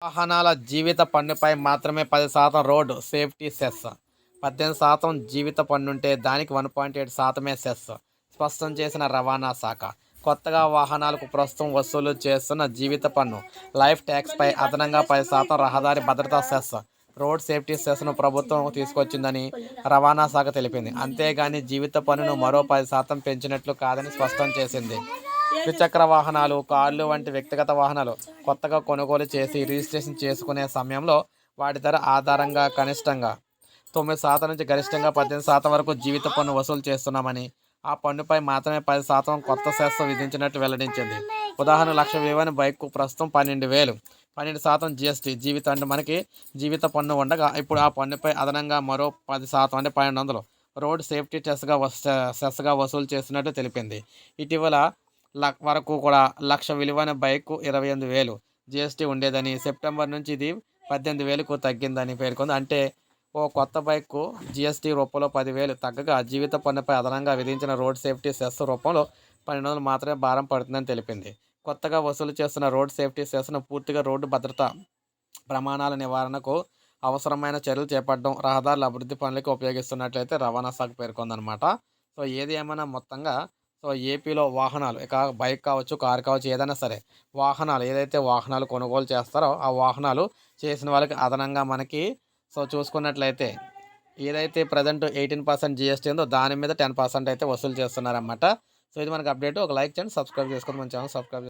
వాహనాల జీవిత పన్నుపై మాత్రమే 10% road safety cess. 18% జీవిత పన్నుంటే దానికి 1.8% సెస్ స్పష్టం చేసిన రవాణా శాఖ. కొత్తగా వాహనాలకు ప్రస్తుతం వసూలు చేస్తున్న జీవిత పన్ను, లైఫ్ ట్యాక్స్పై అదనంగా 10% రహదారి భద్రతా సెస్, రోడ్ సేఫ్టీ సెస్ను ప్రభుత్వం తీసుకొచ్చిందని రవాణా శాఖ తెలిపింది. అంతేగాని జీవిత పన్నును మరో 10% పెంచినట్లు కాదని స్పష్టం చేసింది. ద్విచక్ర వాహనాలు, కార్లు వంటి వ్యక్తిగత వాహనాలు కొత్తగా కొనుగోలు చేసి రిజిస్ట్రేషన్ చేసుకునే సమయంలో వాటి ధర ఆధారంగా కనిష్టంగా 9% నుంచి గరిష్టంగా 18% వరకు జీవిత పన్ను వసూలు చేస్తున్నామని, ఆ పన్నుపై మాత్రమే 10% కొత్త సెస్ విధించినట్లు వెల్లడించింది. ఉదాహరణ, 1,00,000 విలువైన బైక్కు ప్రస్తుతం 12,000, 12% జీఎస్టీ జీవిత అంటే మనకి జీవిత పన్ను ఉండగా, ఇప్పుడు ఆ పన్నుపై అదనంగా మరో 10% అంటే 1,200 రోడ్ సేఫ్టీ సెస్గా వసూలు చేస్తున్నట్లు తెలిపింది. ఇటీవల వరకు కూడా 1,00,000 విలువైన బైక్కు 28,000 జీఎస్టీ ఉండేదని, సెప్టెంబర్ నుంచి ఇది 18,000కు తగ్గిందని పేర్కొంది. అంటే ఓ కొత్త బైక్కు జీఎస్టీ రూపంలో 10,000 తగ్గగా, జీవిత పన్నుపై అదనంగా విధించిన రోడ్ సేఫ్టీ సెస్ రూపంలో 1,200 మాత్రమే భారం పడుతుందని తెలిపింది. కొత్తగా వసూలు చేస్తున్న రోడ్ సేఫ్టీ సెస్ను పూర్తిగా రోడ్డు భద్రతా ప్రమాణాల నివారణకు అవసరమైన చర్యలు చేపట్టడం, రహదారుల అభివృద్ధి పనులకు ఉపయోగిస్తున్నట్లయితే రవాణా శాఖ పేర్కొందనమాట. సో ఏది ఏమైనా మొత్తంగా ఏపీలో వాహనాలు, ఇక బైక్ కావచ్చు, కారు కావచ్చు, ఏదైనా సరే వాహనాలు ఏదైతే వాహనాలు కొనుగోలు చేస్తారో ఆ వాహనాలు చేసిన వాళ్ళకి అదనంగా మనకి చూసుకున్నట్లయితే ఏదైతే ప్రజెంట్ 18% జీఎస్టీ ఉందో దాని మీద 10% అయితే వసూలు చేస్తున్నారన్నమాట. సో ఇది మనకు అప్డేట్. ఒక లైక్ చేయండి, సబ్స్క్రైబ్ చేసుకోండి, మన ఛానల్ సబ్స్క్రైబ్